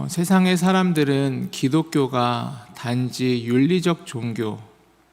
세상의 사람들은 기독교가 단지 윤리적 종교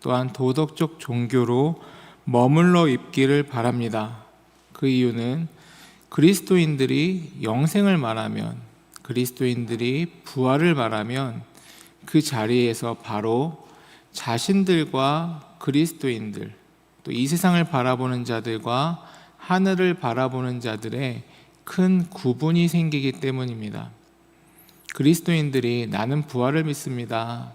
또한 도덕적 종교로 머물러 있기를 바랍니다. 그 이유는 그리스도인들이 영생을 말하면, 그리스도인들이 부활을 말하면 그 자리에서 바로 자신들과 그리스도인들, 또 이 세상을 바라보는 자들과 하늘을 바라보는 자들의 큰 구분이 생기기 때문입니다. 그리스도인들이 나는 부활을 믿습니다,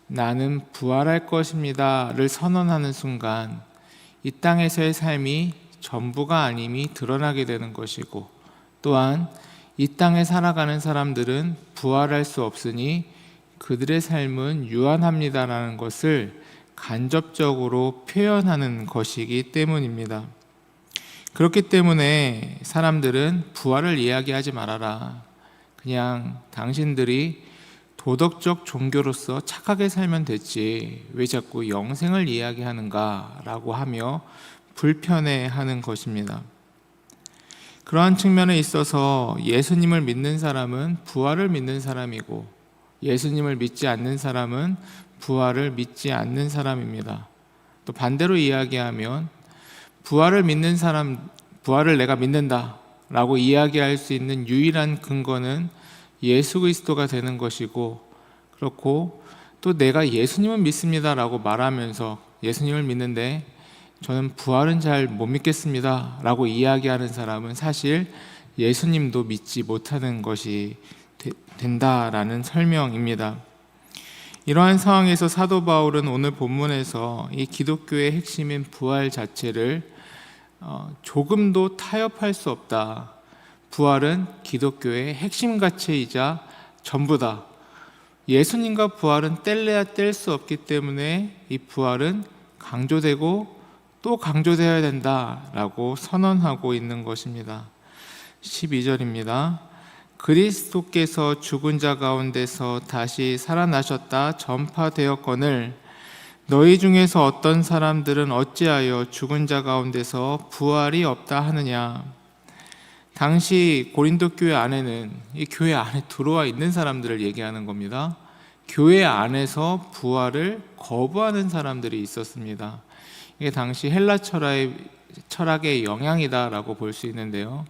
나는 부활할 것입니다를 선언하는 순간 이 땅에서의 삶이 전부가 아님이 드러나게 되는 것이고, 또한 이 땅에 살아가는 사람들은 부활할 수 없으니 그들의 삶은 유한합니다라는 것을 간접적으로 표현하는 것이기 때문입니다. 그렇기 때문에 사람들은 부활을 이야기하지 말아라, 그냥 당신들이 도덕적 종교로서 착하게 살면 됐지 왜 자꾸 영생을 이야기하는가 라고 하며 불편해하는 것입니다. 그러한 측면에 있어서 예수님을 믿는 사람은 부활을 믿는 사람이고, 예수님을 믿지 않는 사람은 부활을 믿지 않는 사람입니다. 또 반대로 이야기하면 부활을 믿는 사람, 부활을 내가 믿는다 라고 이야기할 수 있는 유일한 근거는 예수 그리스도가 되는 것이고, 그렇고 또 내가 예수님을 믿습니다 라고 말하면서 예수님을 믿는데 저는 부활은 잘 못 믿겠습니다 라고 이야기하는 사람은 사실 예수님도 믿지 못하는 것이 된다라는 설명입니다. 이러한 상황에서 사도 바울은 오늘 본문에서 이 기독교의 핵심인 부활 자체를 조금도 타협할 수 없다, 부활은 기독교의 핵심 가치이자 전부다, 예수님과 부활은 뗄래야 뗄 수 없기 때문에 이 부활은 강조되고 또 강조되어야 된다라고 선언하고 있는 것입니다. 12절입니다. 그리스도께서 죽은 자 가운데서 다시 살아나셨다 전파되었거늘 너희 중에서 어떤 사람들은 어찌하여 죽은 자 가운데서 부활이 없다 하느냐. 당시 고린도 교회 안에는, 이 교회 안에 들어와 있는 사람들을 얘기하는 겁니다. 교회 안에서 부활을 거부하는 사람들이 있었습니다. 이게 당시 헬라 철학의 영향이다라고 볼 수 있는데요.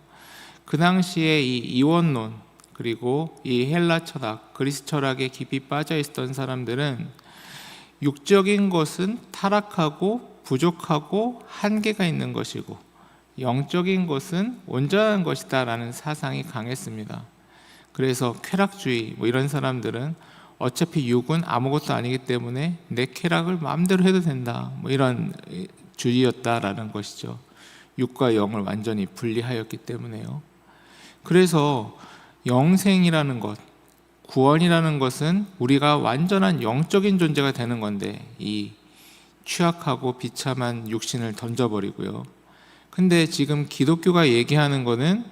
그 당시에 이 이원론, 그리고 이 헬라 철학, 그리스 철학에 깊이 빠져 있었던 사람들은 육적인 것은 타락하고 부족하고 한계가 있는 것이고, 영적인 것은 온전한 것이다 라는 사상이 강했습니다. 그래서 쾌락주의 이런 사람들은 어차피 육은 아무것도 아니기 때문에 내 쾌락을 마음대로 해도 된다, 이런 주의였다라는 것이죠. 육과 영을 완전히 분리하였기 때문에요. 그래서 영생이라는 것, 구원이라는 것은 우리가 완전한 영적인 존재가 되는 건데 이 취약하고 비참한 육신을 던져버리고요. 근데 지금 기독교가 얘기하는 거는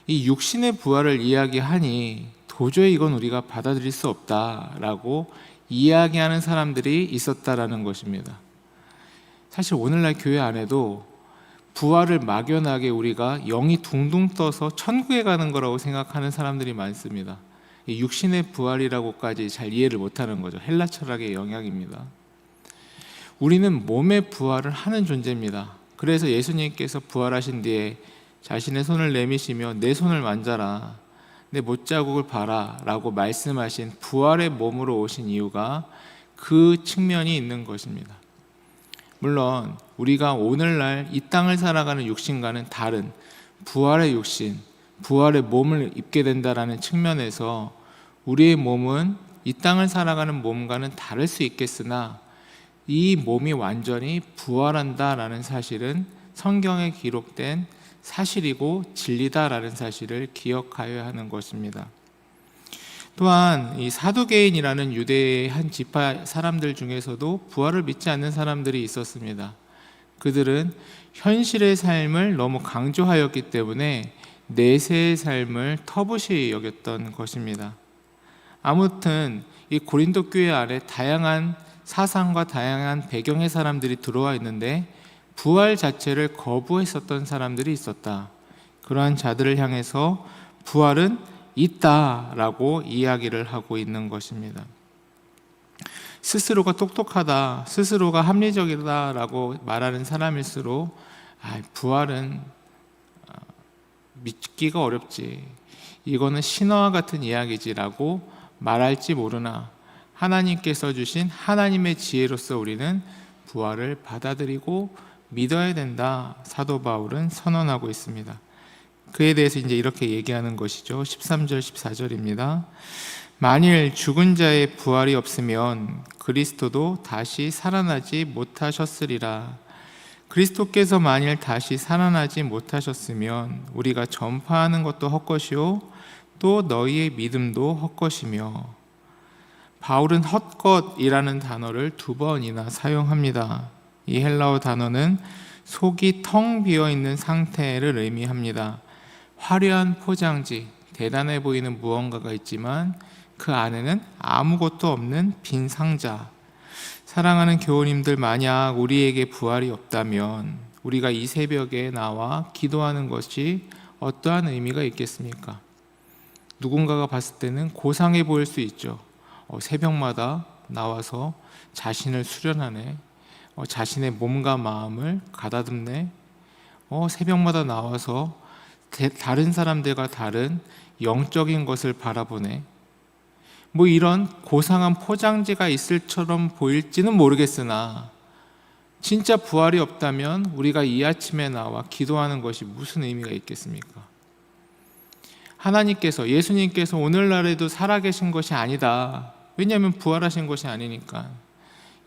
이 육신의 부활을 이야기하니 도저히 이건 우리가 받아들일 수 없다라고 이야기하는 사람들이 있었다라는 것입니다. 사실 오늘날 교회 안에도 부활을 막연하게 우리가 영이 둥둥 떠서 천국에 가는 거라고 생각하는 사람들이 많습니다. 육신의 부활이라고까지 잘 이해를 못하는 거죠. 헬라 철학의 영향입니다. 우리는 몸의 부활을 하는 존재입니다. 그래서 예수님께서 부활하신 뒤에 자신의 손을 내미시며 내 손을 만져라, 내 못자국을 봐라 라고 말씀하신 부활의 몸으로 오신 이유가 그 측면이 있는 것입니다. 물론 우리가 오늘날 이 땅을 살아가는 육신과는 다른 부활의 육신, 부활의 몸을 입게 된다라는 측면에서 우리의 몸은 이 땅을 살아가는 몸과는 다를 수 있겠으나 이 몸이 완전히 부활한다라는 사실은 성경에 기록된 사실이고 진리다라는 사실을 기억하여야 하는 것입니다. 또한 이 사두개인이라는 유대의 한 지파 사람들 중에서도 부활을 믿지 않는 사람들이 있었습니다. 그들은 현실의 삶을 너무 강조하였기 때문에 내세의 삶을 터부시 여겼던 것입니다. 아무튼 이 고린도 교회 안에 다양한 사상과 다양한 배경의 사람들이 들어와 있는데 부활 자체를 거부했었던 사람들이 있었다. 그러한 자들을 향해서 부활은 있다라고 이야기를 하고 있는 것입니다. 스스로가 똑똑하다, 스스로가 합리적이다라고 말하는 사람일수록 부활은 믿기가 어렵지, 이거는 신화와 같은 이야기지라고 말할지 모르나 하나님께서 주신 하나님의 지혜로서 우리는 부활을 받아들이고 믿어야 된다, 사도 바울은 선언하고 있습니다. 그에 대해서 이제 이렇게 얘기하는 것이죠. 13절 14절입니다. 만일 죽은 자의 부활이 없으면 그리스도도 다시 살아나지 못하셨으리라. 그리스도께서 만일 다시 살아나지 못하셨으면 우리가 전파하는 것도 헛것이요 또 너희의 믿음도 헛것이며. 바울은 헛것이라는 단어를 2번이나 사용합니다. 이 헬라어 단어는 속이 텅 비어있는 상태를 의미합니다. 화려한 포장지, 대단해 보이는 무언가가 있지만 그 안에는 아무것도 없는 빈 상자. 사랑하는 교우님들, 만약 우리에게 부활이 없다면 우리가 이 새벽에 나와 기도하는 것이 어떠한 의미가 있겠습니까? 누군가가 봤을 때는 고상해 보일 수 있죠. 새벽마다 나와서 자신을 수련하네, 자신의 몸과 마음을 가다듬네, 새벽마다 나와서 다른 사람들과 다른 영적인 것을 바라보네. 이런 고상한 포장지가 있을처럼 보일지는 모르겠으나 진짜 부활이 없다면 우리가 이 아침에 나와 기도하는 것이 무슨 의미가 있겠습니까? 하나님께서, 예수님께서 오늘날에도 살아계신 것이 아니다. 왜냐하면 부활하신 것이 아니니까.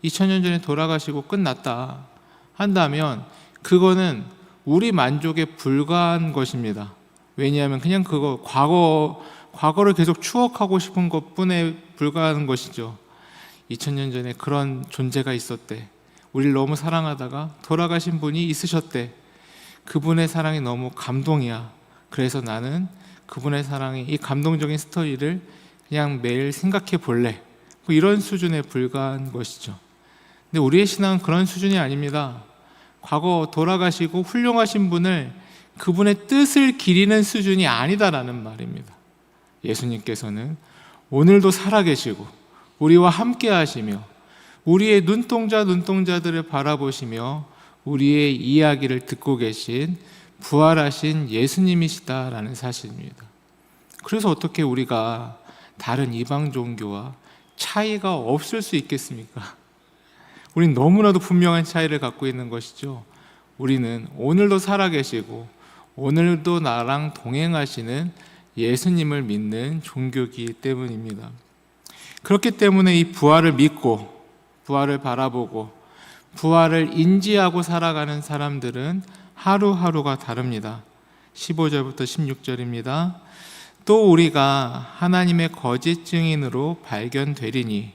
2000년 전에 돌아가시고 끝났다 한다면 그거는 우리 만족에 불과한 것입니다. 왜냐하면 그냥 그거 과거를 계속 추억하고 싶은 것뿐에 불과한 것이죠. 2000년 전에 그런 존재가 있었대, 우리를 너무 사랑하다가 돌아가신 분이 있으셨대, 그분의 사랑이 너무 감동이야, 그래서 나는 그분의 사랑이, 이 감동적인 스토리를 그냥 매일 생각해 볼래, 이런 수준에 불과한 것이죠. 근데 우리의 신앙은 그런 수준이 아닙니다. 과거 돌아가시고 훌륭하신 분을, 그분의 뜻을 기리는 수준이 아니다라는 말입니다. 예수님께서는 오늘도 살아계시고 우리와 함께 하시며 우리의 눈동자들을 바라보시며 우리의 이야기를 듣고 계신 부활하신 예수님이시다라는 사실입니다. 그래서 어떻게 우리가 다른 이방 종교와 차이가 없을 수 있겠습니까? 우린 너무나도 분명한 차이를 갖고 있는 것이죠. 우리는 오늘도 살아계시고 오늘도 나랑 동행하시는 예수님을 믿는 종교이기 때문입니다. 그렇기 때문에 이 부활을 믿고 부활을 바라보고 부활을 인지하고 살아가는 사람들은 하루하루가 다릅니다. 15절부터 16절입니다. 또 우리가 하나님의 거짓 증인으로 발견되리니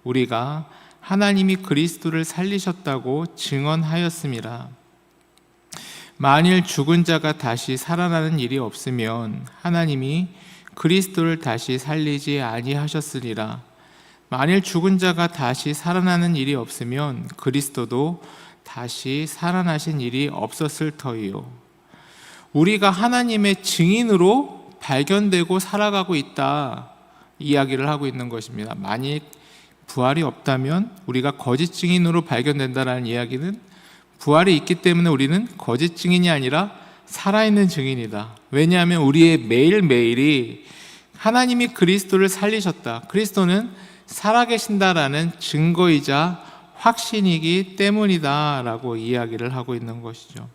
우리가 하나님이 그리스도를 살리셨다고 증언하였음이라. 만일 죽은 자가 다시 살아나는 일이 없으면 하나님이 그리스도를 다시 살리지 아니하셨으리라. 만일 죽은 자가 다시 살아나는 일이 없으면 그리스도도 다시 살아나신 일이 없었을 터이요. 우리가 하나님의 증인으로 발견되고 살아가고 있다, 이야기를 하고 있는 것입니다. 만일 부활이 없다면 우리가 거짓 증인으로 발견된다는 이야기는 부활이 있기 때문에 우리는 거짓 증인이 아니라 살아있는 증인이다. 왜냐하면 우리의 매일매일이 하나님이 그리스도를 살리셨다, 그리스도는 살아계신다라는 증거이자 확신이기 때문이다 라고 이야기를 하고 있는 것이죠.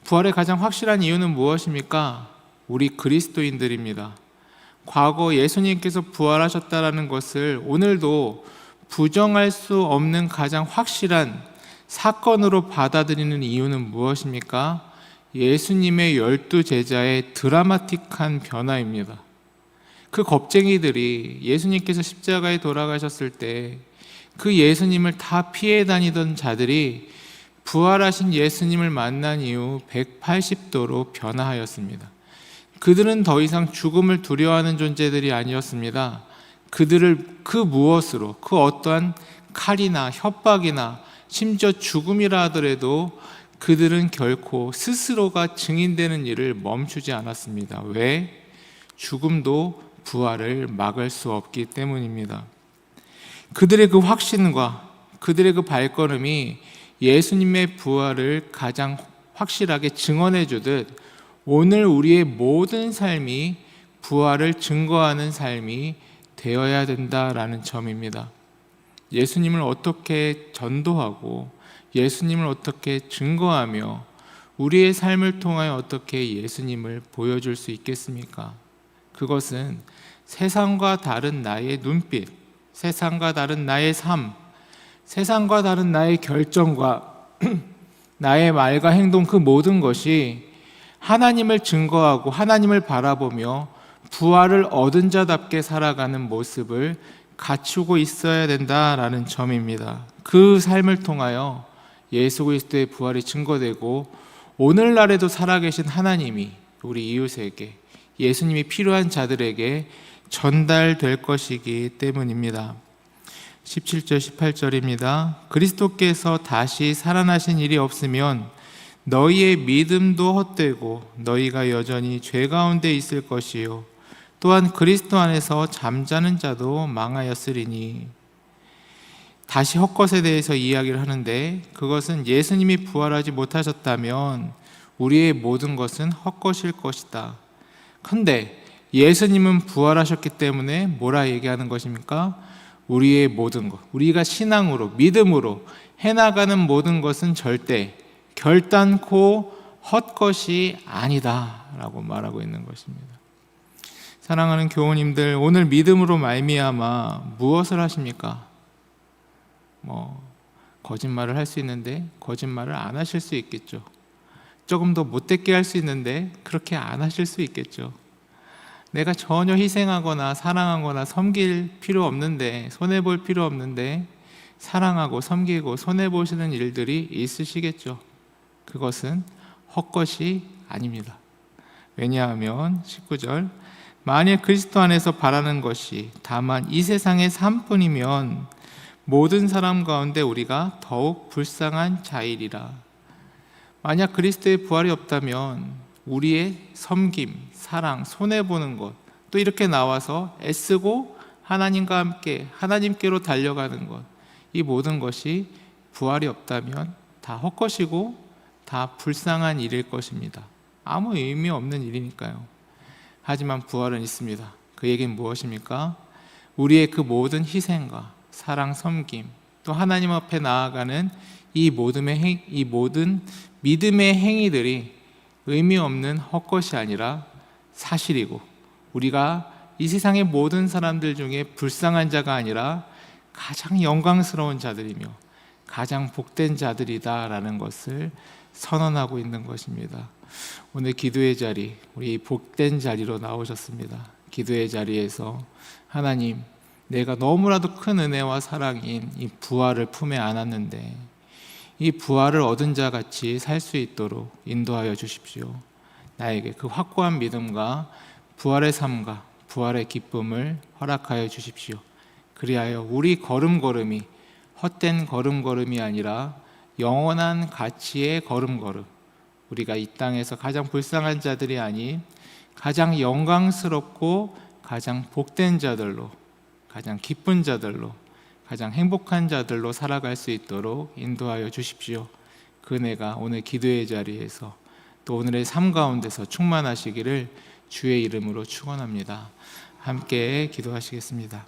부활의 가장 확실한 이유는 무엇입니까? 우리 그리스도인들입니다. 과거 예수님께서 부활하셨다라는 것을 오늘도 부정할 수 없는 가장 확실한 사건으로 받아들이는 이유는 무엇입니까? 예수님의 12제자의 드라마틱한 변화입니다. 그 겁쟁이들이 예수님께서 십자가에 돌아가셨을 때 그 예수님을 다 피해 다니던 자들이 부활하신 예수님을 만난 이후 180도로 변화하였습니다. 그들은 더 이상 죽음을 두려워하는 존재들이 아니었습니다. 그들을 그 무엇으로, 그 어떠한 칼이나 협박이나 심지어 죽음이라 하더라도 그들은 결코 스스로가 증인되는 일을 멈추지 않았습니다. 왜? 죽음도 부활을 막을 수 없기 때문입니다. 그들의 그 확신과 그들의 그 발걸음이 예수님의 부활을 가장 확실하게 증언해 주듯 오늘 우리의 모든 삶이 부활을 증거하는 삶이 되어야 된다라는 점입니다. 예수님을 어떻게 전도하고 예수님을 어떻게 증거하며 우리의 삶을 통하여 어떻게 예수님을 보여줄 수 있겠습니까? 그것은 세상과 다른 나의 눈빛, 세상과 다른 나의 삶, 세상과 다른 나의 결정과 나의 말과 행동, 그 모든 것이 하나님을 증거하고 하나님을 바라보며 부활을 얻은 자답게 살아가는 모습을 갖추고 있어야 된다라는 점입니다. 그 삶을 통하여 예수 그리스도의 부활이 증거되고 오늘날에도 살아계신 하나님이 우리 이웃에게, 예수님이 필요한 자들에게 전달될 것이기 때문입니다. 17절 18절입니다. 그리스도께서 다시 살아나신 일이 없으면 너희의 믿음도 헛되고 너희가 여전히 죄 가운데 있을 것이요 또한 그리스도 안에서 잠자는 자도 망하였으리니. 다시 헛것에 대해서 이야기를 하는데, 그것은 예수님이 부활하지 못하셨다면 우리의 모든 것은 헛것일 것이다. 근데 예수님은 부활하셨기 때문에 뭐라 얘기하는 것입니까? 우리의 모든 것, 우리가 신앙으로 믿음으로 해나가는 모든 것은 절대 결단코 헛것이 아니다 라고 말하고 있는 것입니다. 사랑하는 교우님들, 오늘 믿음으로 말미암아 무엇을 하십니까? 거짓말을 할 수 있는데 거짓말을 안 하실 수 있겠죠. 조금 더 못되게 할 수 있는데 그렇게 안 하실 수 있겠죠. 내가 전혀 희생하거나 사랑하거나 섬길 필요 없는데, 손해볼 필요 없는데 사랑하고 섬기고 손해보시는 일들이 있으시겠죠. 그것은 헛것이 아닙니다. 왜냐하면 19절, 만일 그리스도 안에서 바라는 것이 다만 이 세상의 삶뿐이면 모든 사람 가운데 우리가 더욱 불쌍한 자이리라. 만약 그리스도의 부활이 없다면 우리의 섬김, 사랑, 손해보는 것, 또 이렇게 나와서 애쓰고 하나님과 함께 하나님께로 달려가는 것, 이 모든 것이 부활이 없다면 다 헛것이고 다 불쌍한 일일 것입니다. 아무 의미 없는 일이니까요. 하지만 부활은 있습니다. 그 얘기는 무엇입니까? 우리의 그 모든 희생과 사랑, 섬김, 또 하나님 앞에 나아가는 이 모든 믿음의 행위들이 의미 없는 헛것이 아니라 사실이고, 우리가 이 세상의 모든 사람들 중에 불쌍한 자가 아니라 가장 영광스러운 자들이며 가장 복된 자들이다라는 것을 선언하고 있는 것입니다. 오늘 기도의 자리, 우리 복된 자리로 나오셨습니다. 기도의 자리에서 하나님, 내가 너무나도 큰 은혜와 사랑인 이 부활을 품에 안았는데 이 부활을 얻은 자 같이 살 수 있도록 인도하여 주십시오. 나에게 그 확고한 믿음과 부활의 삶과 부활의 기쁨을 허락하여 주십시오. 그리하여 우리 걸음걸음이 헛된 걸음걸음이 아니라 영원한 가치의 걸음걸음, 우리가 이 땅에서 가장 불쌍한 자들이 아닌 가장 영광스럽고 가장 복된 자들로, 가장 기쁜 자들로, 가장 행복한 자들로 살아갈 수 있도록 인도하여 주십시오. 그 은혜가 오늘 기도의 자리에서 또 오늘의 삶 가운데서 충만하시기를 주의 이름으로 축원합니다. 함께 기도하시겠습니다.